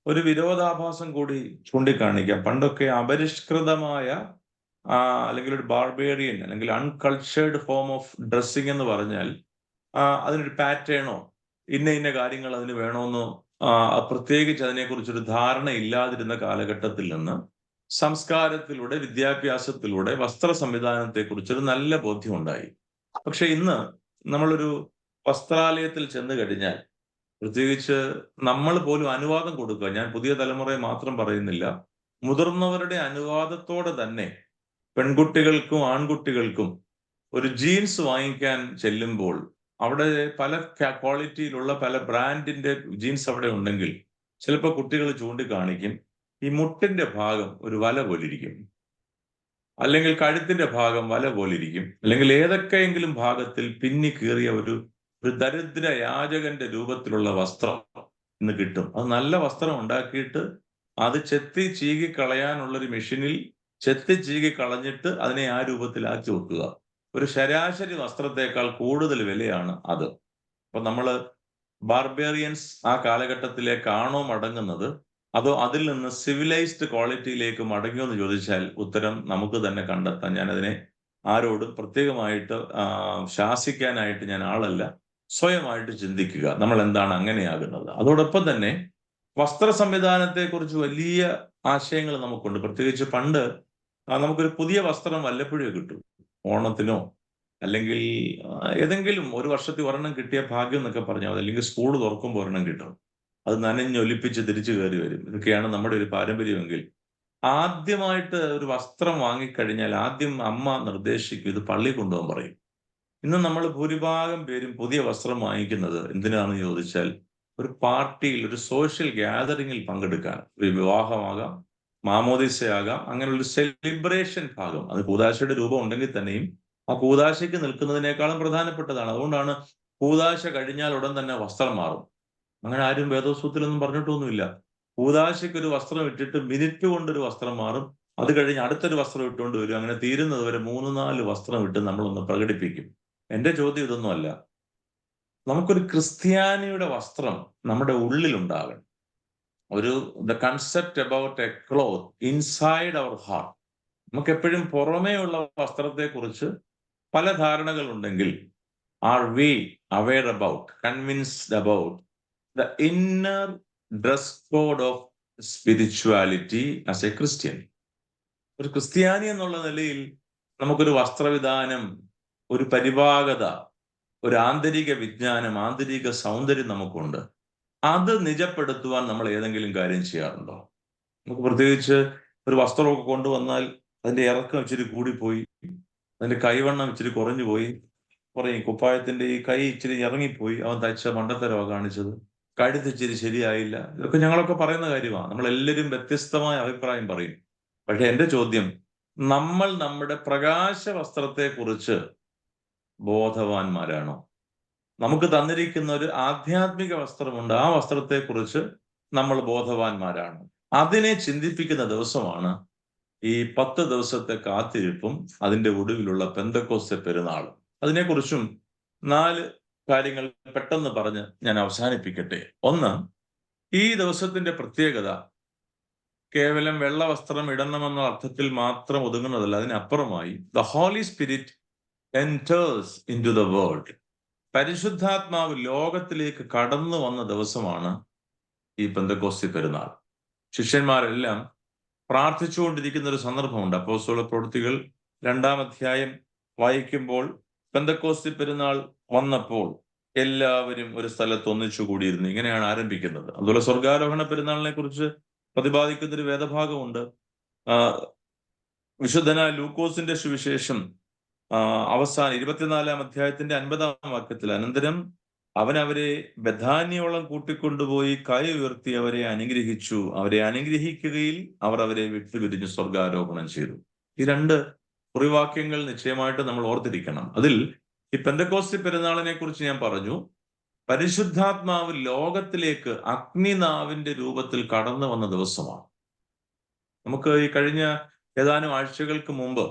ഒരു വിരോധാഭാസം കൂടി ചൂണ്ടിക്കാണിക്കാം. പണ്ടൊക്കെ അപരിഷ്കൃതമായ അല്ലെങ്കിൽ ഒരു ബാർബേറിയൻ അല്ലെങ്കിൽ അൺകൾച്ചേർഡ് ഫോം ഓഫ് ഡ്രസ്സിംഗ് എന്ന് പറഞ്ഞാൽ അതിനൊരു പാറ്റേണോ ഇന്ന കാര്യങ്ങൾ അതിന് വേണമെന്നോ പ്രത്യേകിച്ച് അതിനെക്കുറിച്ചൊരു ധാരണ ഇല്ലാതിരുന്ന കാലഘട്ടത്തിൽ നിന്ന് സംസ്കാരത്തിലൂടെ വിദ്യാഭ്യാസത്തിലൂടെ വസ്ത്ര സംവിധാനത്തെക്കുറിച്ചൊരു നല്ല ബോധ്യം ഉണ്ടായി. പക്ഷെ ഇന്ന് നമ്മളൊരു വസ്ത്രാലയത്തിൽ ചെന്ന് കഴിഞ്ഞാൽ, പ്രത്യേകിച്ച് നമ്മൾ പോലും അനുവാദം കൊടുക്കുക, ഞാൻ പുതിയ തലമുറയെ മാത്രം പറയുന്നില്ല, മുതിർന്നവരുടെ അനുവാദത്തോടെ തന്നെ പെൺകുട്ടികൾക്കും ആൺകുട്ടികൾക്കും ഒരു ജീൻസ് വാങ്ങിക്കാൻ ചെല്ലുമ്പോൾ അവിടെ പല ക്വാളിറ്റിയിലുള്ള പല ബ്രാൻഡിന്റെ ജീൻസ് അവിടെ ഉണ്ടെങ്കിൽ ചിലപ്പോൾ കുട്ടികൾ ചൂണ്ടിക്കാണിക്കും ഈ മുട്ടിന്റെ ഭാഗം ഒരു വല പോലിരിക്കും, അല്ലെങ്കിൽ കഴുത്തിന്റെ ഭാഗം വല പോലിരിക്കും, അല്ലെങ്കിൽ ഏതൊക്കെയെങ്കിലും ഭാഗത്തിൽ പിന്നി കീറിയ ഒരു ദരിദ്ര യാചകന്റെ രൂപത്തിലുള്ള വസ്ത്രം ഇന്ന് കിട്ടും. അത് നല്ല വസ്ത്രം ഉണ്ടാക്കിയിട്ട് അത് ചെത്തി ചീകി കളയാനുള്ളൊരു മെഷീനിൽ ചെത്തി ചീകി കളഞ്ഞിട്ട് അതിനെ ആ രൂപത്തിലാക്കി വെക്കുക. ഒരു ശരാശരി വസ്ത്രത്തെക്കാൾ കൂടുതൽ വിലയാണ് അത്. അപ്പൊ നമ്മള് ബാർബേറിയൻസ് ആ കാലഘട്ടത്തിലേക്കാണോ മടങ്ങുന്നത്, അതോ അതിൽ നിന്ന് സിവിലൈസ്ഡ് ക്വാളിറ്റിയിലേക്ക് മടങ്ങിയോ എന്ന് ചോദിച്ചാൽ ഉത്തരം നമുക്ക് തന്നെ കണ്ടെത്താം. ഞാനതിനെ ആരോടും പ്രത്യേകമായിട്ട് ശാസിക്കാനായിട്ട് ഞാൻ ആളല്ല. സ്വയമായിട്ട് ചിന്തിക്കുക നമ്മൾ എന്താണ് അങ്ങനെയാകുന്നത്. അതോടൊപ്പം തന്നെ വസ്ത്ര സംവിധാനത്തെക്കുറിച്ച് വലിയ ആശയങ്ങൾ നമുക്കുണ്ട്. പ്രത്യേകിച്ച് പണ്ട് നമുക്കൊരു പുതിയ വസ്ത്രം വല്ലപ്പോഴേ കിട്ടും. ഓണത്തിനോ അല്ലെങ്കിൽ ഏതെങ്കിലും ഒരു വർഷത്തിൽ ഒരെണ്ണം കിട്ടിയ ഭാഗ്യം എന്നൊക്കെ പറഞ്ഞാൽ മതി. അല്ലെങ്കിൽ സ്കൂൾ തുറക്കുമ്പോൾ ഒരെണ്ണം കിട്ടും. അത് നനഞ്ഞൊലിപ്പിച്ച് തിരിച്ചു കയറി വരും. ഇതൊക്കെയാണ് നമ്മുടെ ഒരു പാരമ്പര്യമെങ്കിൽ ആദ്യമായിട്ട് ഒരു വസ്ത്രം വാങ്ങിക്കഴിഞ്ഞാൽ ആദ്യം അമ്മ നിർദ്ദേശിക്കും ഇത് പള്ളി കൊണ്ടുപോകാൻ പറയും. ഇന്ന് നമ്മൾ ഭൂരിഭാഗം പേരും പുതിയ വസ്ത്രം വാങ്ങിക്കുന്നത് എന്തിനാണെന്ന് ചോദിച്ചാൽ ഒരു പാർട്ടിയിൽ, ഒരു സോഷ്യൽ ഗ്യാതറിങ്ങിൽ പങ്കെടുക്കാൻ. ഒരു വിവാഹമാകാം, മാമോദിസയാകാം, അങ്ങനെ ഒരു സെലിബ്രേഷൻ ഭാഗം. അത് കൂദാശയുടെ രൂപം ഉണ്ടെങ്കിൽ തന്നെയും ആ കൂദാശയ്ക്ക് നിൽക്കുന്നതിനേക്കാളും പ്രധാനപ്പെട്ടതാണ്. അതുകൊണ്ടാണ് കൂദാശ കഴിഞ്ഞാൽ ഉടൻ തന്നെ വസ്ത്രം മാറും. അങ്ങനെ ആരും വേദോസ്വത്തിലൊന്നും പറഞ്ഞിട്ടൊന്നുമില്ല. കൂദാശയ്ക്ക് ഒരു വസ്ത്രം ഇട്ടിട്ട് മിനിറ്റ് കൊണ്ടൊരു വസ്ത്രം മാറും. അത് കഴിഞ്ഞ് അടുത്തൊരു വസ്ത്രം ഇട്ടുകൊണ്ട് വരും. അങ്ങനെ തീരുന്നത് വരെ 3-4 വസ്ത്രം ഇട്ട് നമ്മളൊന്ന് പ്രകടിപ്പിക്കും. എന്റെ ചോദ്യം ഇതൊന്നുമല്ല. നമുക്കൊരു ക്രിസ്ത്യാനിയുടെ വസ്ത്രം നമ്മുടെ ഉള്ളിലുണ്ടാകണം. The concept about a cloth inside our heart. നമുക്ക് എപ്പോഴും പുറമേ ഉള്ള വസ്ത്രത്തെക്കുറിച്ച് പല ധാരണകൾ ഉണ്ടെങ്കിൽ are we aware about, convinced about the inner dress code of spirituality as a Christian? ഒരു ക്രിസ്ത്യാനി എന്നുള്ള നിലയിൽ നമുക്കൊരു വസ്ത്രവിധാനം, ഒരു പരിപാകത, ഒരു ആന്തരിക വിജ്ഞാനം, ആന്തരിക സൗന്ദര്യം നമുക്കുണ്ട്. അത് നിജപ്പെടുത്തുവാൻ നമ്മൾ ഏതെങ്കിലും കാര്യം ചെയ്യാറുണ്ടോ? നമുക്ക് പ്രത്യേകിച്ച് ഒരു വസ്ത്രമൊക്കെ കൊണ്ടുവന്നാൽ അതിന്റെ ഇറക്കം ഇച്ചിരി കൂടിപ്പോയി, അതിന്റെ കൈവണ്ണം ഇച്ചിരി കുറഞ്ഞു പോയി, പറയും കുപ്പായത്തിന്റെ ഈ കൈ ഇച്ചിരി ഇറങ്ങിപ്പോയി, അവൻ തയ്ച്ച മണ്ടത്തരമാണ് കാണിച്ചത്, കഴുത്ത് ഇച്ചിരി ശരിയായില്ല. ഇതൊക്കെ ഞങ്ങളൊക്കെ പറയുന്ന കാര്യമാണ്. നമ്മൾ എല്ലാവരും വ്യത്യസ്തമായ അഭിപ്രായം പറയും. പക്ഷെ എന്റെ ചോദ്യം, നമ്മൾ നമ്മുടെ പ്രകാശ വസ്ത്രത്തെക്കുറിച്ച് ബോധവാന്മാരാണോ? നമുക്ക് തന്നിരിക്കുന്ന ഒരു ആധ്യാത്മിക വസ്ത്രമുണ്ട്. ആ വസ്ത്രത്തെക്കുറിച്ച് നമ്മൾ ബോധവാന്മാരാണ്. അതിനെ ചിന്തിപ്പിക്കുന്ന ദിവസമാണ് ഈ 10 ദിവസത്തെ കാത്തിരിപ്പും അതിന്റെ ഒടുവിലുള്ള പെന്തക്കോസ്തെ പെരുന്നാളും. അതിനെക്കുറിച്ചും 4 കാര്യങ്ങൾ പെട്ടെന്ന് പറഞ്ഞ് ഞാൻ അവസാനിപ്പിക്കട്ടെ. ഒന്ന്, ഈ ദിവസത്തിന്റെ പ്രത്യേകത കേവലം വെള്ള വസ്ത്രം ഇടണമെന്ന അർത്ഥത്തിൽ മാത്രം ഒതുങ്ങുന്നതല്ല. അതിനപ്പുറമായി the Holy Spirit enters into the world. പരിശുദ്ധാത്മാവ് ലോകത്തിലേക്ക് കടന്നു വന്ന ദിവസമാണ് ഈ പെന്തക്കോസ്തി പെരുന്നാൾ. ശിഷ്യന്മാരെല്ലാം പ്രാർത്ഥിച്ചുകൊണ്ടിരിക്കുന്ന ഒരു സന്ദർഭമുണ്ട്. അപ്പോസ്തല പ്രവൃത്തികൾ 2-ാം അധ്യായം വായിക്കുമ്പോൾ പെന്തക്കോസ്തി പെരുന്നാൾ വന്നപ്പോൾ എല്ലാവരും ഒരു സ്ഥലത്ത് ഒന്നിച്ചു കൂടിയിരുന്നു. ഇങ്ങനെയാണ് ആരംഭിക്കുന്നത്. അതുപോലെ സ്വർഗാരോഹണ പെരുന്നാളിനെ കുറിച്ച് പ്രതിപാദിക്കുന്ന ഒരു വേദഭാഗമുണ്ട്. വിശുദ്ധനായ ലൂക്കോസിന്റെ സുവിശേഷം അവസാനം 24-ാം അധ്യായത്തിന്റെ 50-ാം വാക്യത്തിൽ, അനന്തരം അവൻ അവരെ ബഥാന്യോളം കൂട്ടിക്കൊണ്ടുപോയി കൈ ഉയർത്തി അവരെ അനുഗ്രഹിച്ചു. അവരെ അനുഗ്രഹിക്കുകയിൽ അവർ അവരെ വിട്ടുപിരിഞ്ഞ് സ്വർഗാരോഹണം ചെയ്തു. ഈ 2 കുറിവാക്യങ്ങൾ നിശ്ചയമായിട്ട് നമ്മൾ ഓർത്തിരിക്കണം. അതിൽ ഈ പെന്തക്കോസ്തി പെരുന്നാളിനെ കുറിച്ച് ഞാൻ പറഞ്ഞു, പരിശുദ്ധാത്മാവ് ലോകത്തിലേക്ക് അഗ്നിനാവിന്റെ രൂപത്തിൽ കടന്നു വന്ന ദിവസമാണ്. നമുക്ക് ഈ കഴിഞ്ഞ ഏതാനും ആഴ്ചകൾക്ക് മുമ്പ്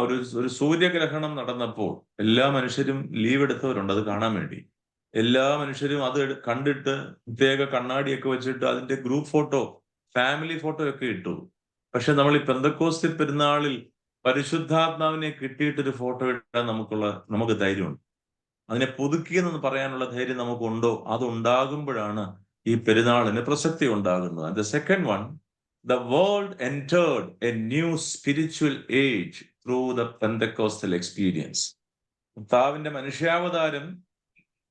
ഒരു സൂര്യഗ്രഹണം നടന്നപ്പോൾ എല്ലാ മനുഷ്യരും ലീവ് എടുത്തവരുണ്ട് അത് കാണാൻ വേണ്ടി. എല്ലാ മനുഷ്യരും അത് കണ്ടിട്ട് പ്രത്യേക കണ്ണാടിയൊക്കെ വെച്ചിട്ട് അതിന്റെ ഗ്രൂപ്പ് ഫോട്ടോ, ഫാമിലി ഫോട്ടോ ഒക്കെ ഇട്ടു. പക്ഷെ നമ്മൾ ഈ പെന്തക്കോസ്തി പെരുന്നാളിൽ പരിശുദ്ധാത്മാവിനെ കിട്ടിയിട്ടൊരു ഫോട്ടോ ഇടാൻ നമുക്ക് ധൈര്യമുണ്ട്. അതിനെ പുതുക്കിയെന്ന് പറയാനുള്ള ധൈര്യം നമുക്കുണ്ടോ? അതുണ്ടാകുമ്പോഴാണ് ഈ പെരുന്നാളിന് പ്രസക്തി ഉണ്ടാകുന്നത്. The second one, the world entered a new spiritual age through the Pentecostal experience. കർത്താവിന്റെ മനുഷ്യാവതാരം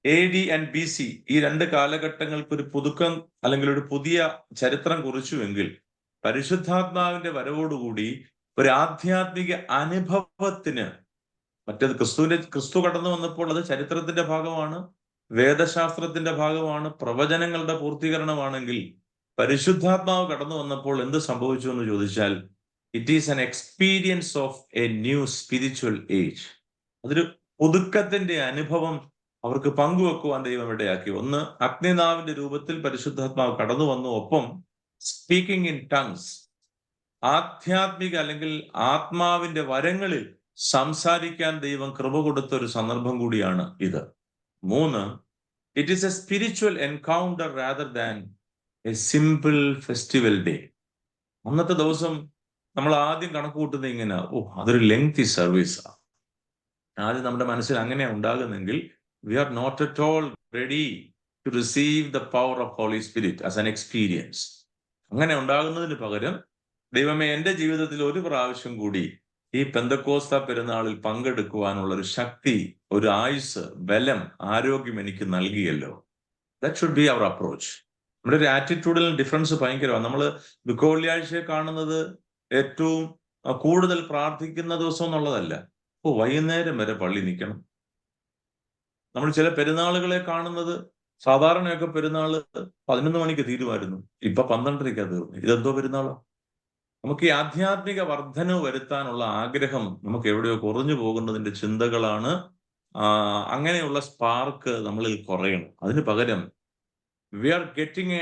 AD and BC ഈ 2 കാലഘട്ടങ്ങൾക്ക് ഒരു പുതുക്കം അല്ലെങ്കിൽ ഒരു പുതിയ ചരിത്രം കുറിച്ചുവെങ്കിൽ പരിശുദ്ധാത്മാവിന്റെ വരവോടുകൂടി ഒരു ആധ്യാത്മിക അനുഭവത്തിന്, മറ്റേത് ക്രിസ്തു കടന്നു വന്നപ്പോൾ അത് ചരിത്രത്തിന്റെ ഭാഗമാണ്, വേദശാസ്ത്രത്തിന്റെ ഭാഗമാണ്, പ്രവചനങ്ങളുടെ പൂർത്തീകരണമാണെങ്കിൽ പരിശുദ്ധാത്മാവ് കടന്നു വന്നപ്പോൾ എന്ത് സംഭവിച്ചു എന്ന് ചോദിച്ചാൽ it is an experience of A new spiritual age. അതൊരു പുതുക്കത്തിന്റെ അനുഭവം അവർക്ക് പങ്കുവെക്കുവാൻ ദൈവം ഇടയാക്കി. ഒന്ന്, അഗ്നിനാവിന്റെ രൂപത്തിൽ പരിശുദ്ധാത്മാവ് കടന്നു വന്നു. ഒപ്പം സ്പീക്കിംഗ് ഇൻ ടങ്സ്, ആധ്യാത്മിക അല്ലെങ്കിൽ ആത്മാവിന്റെ വരങ്ങളിൽ സംസാരിക്കാൻ ദൈവം കൃപ കൊടുത്ത ഒരു സന്ദർഭം കൂടിയാണ് ഇത്. 3, it is A spiritual encounter rather than A simple festival day. അന്നത്തെ ദിവസം നമ്മൾ ആദ്യം കണക്ക് കൂട്ടുന്നത് ഇങ്ങനെ, അതൊരു ലെങ്തി സർവീസാ. ആദ്യം നമ്മുടെ മനസ്സിൽ അങ്ങനെ ഉണ്ടാകുന്നെങ്കിൽ we are not at all ready to receive the power of Holy Spirit as an experience. അങ്ങനെ ഉണ്ടാകുന്നതിന് പകരം, ദൈവമേ, എൻ്റെ ജീവിതത്തിൽ ഒരു പ്രാവശ്യം കൂടി ഈ പെന്തക്കോസ്ത പെരുന്നാളിൽ പങ്കെടുക്കുവാനുള്ള ഒരു ശക്തി, ഒരു ആയുസ്, ബലം, ആരോഗ്യം എനിക്ക് നൽകിയല്ലോ. That should be our approach. നമ്മുടെ ഒരു ആറ്റിറ്റ്യൂഡിൽ ഡിഫറൻസ് ഭയങ്കരമാണ്. നമ്മൾ ദുഃഖവെള്ളിയാഴ്ചയെ കാണുന്നത് ഏറ്റവും കൂടുതൽ പ്രാർത്ഥിക്കുന്ന ദിവസം എന്നുള്ളതല്ല, വൈകുന്നേരം വരെ പള്ളി നിൽക്കണം. നമ്മൾ ചില പെരുന്നാളുകളെ കാണുന്നത്, സാധാരണയൊക്കെ പെരുന്നാള് 11 മണിക്ക് തീരുമായിരുന്നു, ഇപ്പൊ 12:30 തീർന്നു. ഇതെന്തോ പെരുന്നാളോ? നമുക്ക് ഈ ആധ്യാത്മിക വർധന വരുത്താനുള്ള ആഗ്രഹം നമുക്ക് എവിടെയോ കുറഞ്ഞു പോകുന്നതിന്റെ ചിന്തകളാണ്. അങ്ങനെയുള്ള സ്പാർക്ക് നമ്മളിൽ കുറയണം. അതിന് പകരം we are getting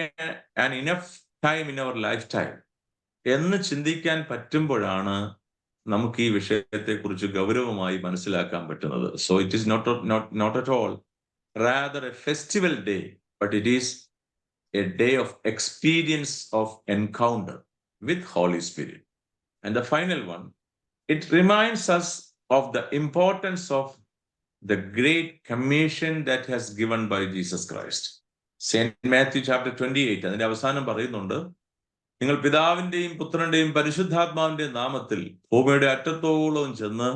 an enough time in our lifetime എന്ന് ചിന്തിക്കാൻ പറ്റുമ്പോഴാണ് നമുക്ക് ഈ വിഷയത്തെ കുറിച്ച് ഗൗരവമായി മനസ്സിലാക്കാൻ പറ്റുന്നത്. So it is not at all rather a festival day, but it is a day of experience of encounter with Holy Spirit. And the final one, it reminds us of the importance of the Great Commission that has given by Jesus Christ. Saint Matthew chapter 28, അതിന്റെ അവസാനം പറയുന്നുണ്ട്, നിങ്ങൾ പിതാവിന്റെയും പുത്രന്റെയും പരിശുദ്ധാത്മാവിന്റെയും നാമത്തിൽ ഭൂമിയുടെ അറ്റത്തോളം ചെന്ന്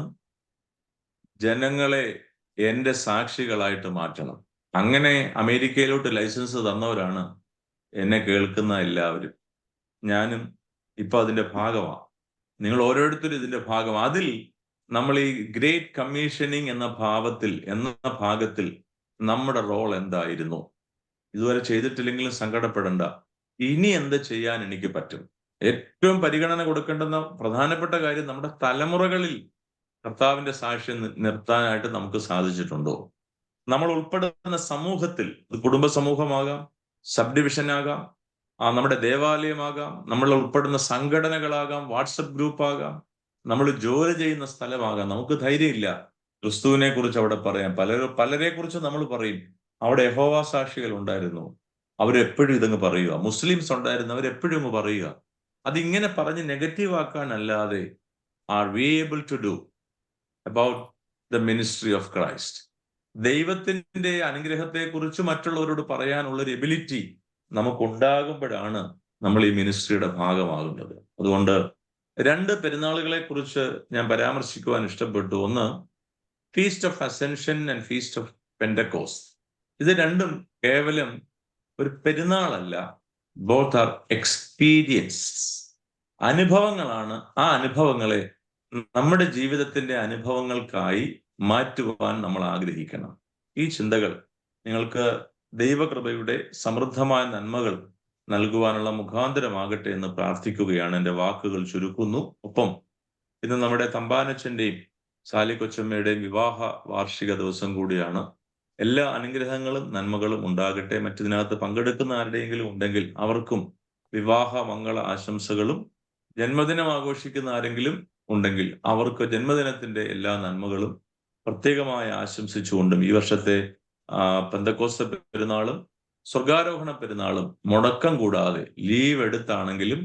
ജനങ്ങളെ എന്റെ സാക്ഷികളായിട്ട് മാറ്റണം. അങ്ങനെ അമേരിക്കയിലോട്ട് ലൈസൻസ് തന്നവരാണ് എന്നെ കേൾക്കുന്ന എല്ലാവരും. ഞാനും ഇപ്പൊ അതിന്റെ ഭാഗമാണ്. നിങ്ങൾ ഓരോരുത്തരും ഇതിന്റെ ഭാഗം. അതിൽ നമ്മൾ ഈ ഗ്രേറ്റ് കമ്മീഷനിങ് എന്ന ഭാഗത്തിൽ നമ്മുടെ റോൾ എന്തായിരുന്നു? ഇതുവരെ ചെയ്തിട്ടില്ലെങ്കിലും സങ്കടപ്പെടണ്ട. ഇനി എന്ത് ചെയ്യാൻ എനിക്ക് പറ്റും? ഏറ്റവും പരിഗണന കൊടുക്കേണ്ടുന്ന പ്രധാനപ്പെട്ട കാര്യം, നമ്മുടെ തലമുറകളിൽ കർത്താവിന്റെ സാക്ഷ്യം നിർത്താനായിട്ട് നമുക്ക് സാധിച്ചിട്ടുണ്ടോ? നമ്മൾ ഉൾപ്പെടുന്ന സമൂഹത്തിൽ, കുടുംബ സമൂഹമാകാം, സബ് ഡിവിഷൻ ആകാം, നമ്മുടെ ദേവാലയമാകാം, നമ്മൾ ഉൾപ്പെടുന്ന സംഘടനകളാകാം, വാട്സപ്പ് ഗ്രൂപ്പ് ആകാം, നമ്മൾ ജോലി ചെയ്യുന്ന സ്ഥലമാകാം. നമുക്ക് ധൈര്യമില്ല ക്രിസ്തുവിനെ കുറിച്ച് അവിടെ പറയാം. പലരെ കുറിച്ച് നമ്മൾ പറയും, അവിടെ യഹോവ സാക്ഷികൾ ഉണ്ടായിരുന്നു, അവരെപ്പോഴും ഇതങ്ങ് പറയുക. മുസ്ലിംസ് ഉണ്ടായിരുന്നു, അവരെപ്പോഴും അങ്ങ് പറയുക. അതിങ്ങനെ പറഞ്ഞ് നെഗറ്റീവ് ആക്കാനല്ലാതെ are we able to do about the ministry of Christ? ദൈവത്തിന്റെ അനുഗ്രഹത്തെക്കുറിച്ച് മറ്റുള്ളവരോട് പറയാനുള്ള ഒരു എബിലിറ്റി നമുക്കുണ്ടാകുമ്പോഴാണ് നമ്മൾ ഈ മിനിസ്ട്രിയുടെ ഭാഗമാകുന്നത്. അതുകൊണ്ട് 2 പെരുന്നാളുകളെ കുറിച്ച് ഞാൻ പരാമർശിക്കുവാൻ ഇഷ്ടപ്പെട്ടു. ഒന്ന്, feast of Ascension and feast of Pentecost. ഇത് രണ്ടും കേവലം ഒരു പെരുന്നാളല്ല, ബോത്ത് ആർ എക്സ്പീരിയൻസ്, അനുഭവങ്ങളാണ്. ആ അനുഭവങ്ങളെ നമ്മുടെ ജീവിതത്തിന്റെ അനുഭവങ്ങൾക്കായി മാറ്റുവാൻ നമ്മൾ ആഗ്രഹിക്കണം. ഈ ചിന്തകൾ നിങ്ങൾക്ക് ദൈവകൃപയുടെ സമൃദ്ധമായ നന്മകൾ നൽകുവാനുള്ള മുഖാന്തരമാകട്ടെ എന്ന് പ്രാർത്ഥിക്കുകയാണ്. എൻ്റെ വാക്കുകൾ ചുരുക്കുന്നു. ഒപ്പം ഇന്ന് നമ്മുടെ തമ്പാനച്ചന്റെയും സാലി കൊച്ചമ്മയുടെയും വിവാഹ വാർഷിക ദിവസം കൂടിയാണ്. എല്ലാ അനുഗ്രഹങ്ങളും നന്മകളും ഉണ്ടാകട്ടെ. മറ്റിതിനകത്ത് പങ്കെടുക്കുന്ന ആരുടെയെങ്കിലും ഉണ്ടെങ്കിൽ അവർക്കും വിവാഹ മംഗള ആശംസകളും, ജന്മദിനം ആഘോഷിക്കുന്ന ആരെങ്കിലും ഉണ്ടെങ്കിൽ അവർക്ക് ജന്മദിനത്തിന്റെ എല്ലാ നന്മകളും പ്രത്യേകമായി ആശംസിച്ചുകൊണ്ടും ഈ വർഷത്തെ പെന്തക്കോസ്ത പെരുന്നാളും സ്വർഗാരോഹണ പെരുന്നാളും മുടക്കം കൂടാതെ ലീവ് എടുത്താണെങ്കിലും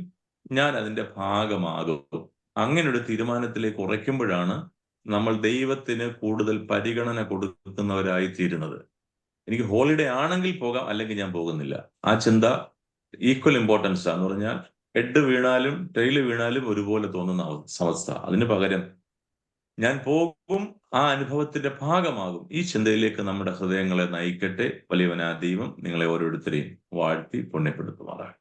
ഞാൻ അതിന്റെ ഭാഗമാകും. അങ്ങനെ ഒരു തീരുമാനത്തിലേക്ക് ഉറയ്ക്കുമ്പോഴാണ് നമ്മൾ ദൈവത്തിന് കൂടുതൽ പരിഗണന കൊടുക്കുന്നവരായി തീരുന്നത്. എനിക്ക് ഹോളിഡേ ആണെങ്കിൽ പോകാം, അല്ലെങ്കിൽ ഞാൻ പോകുന്നില്ല. ആ ചിന്ത ഈക്വൽ ഇമ്പോർട്ടൻസ് എന്ന് പറഞ്ഞാൽ ഹെഡ് വീണാലും ടെയില് വീണാലും ഒരുപോലെ തോന്നുന്ന അവസ്ഥ. അതിന് പകരം ഞാൻ പോകും, ആ അനുഭവത്തിന്റെ ഭാഗമാകും. ഈ ചിന്തയിലേക്ക് നമ്മുടെ ഹൃദയങ്ങളെ നയിക്കട്ടെ. വലിയവനായ ദൈവം നിങ്ങളെ ഓരോരുത്തരെയും വാഴ്ത്തി പുണ്യപ്പെടുത്തുമാറാകട്ടെ.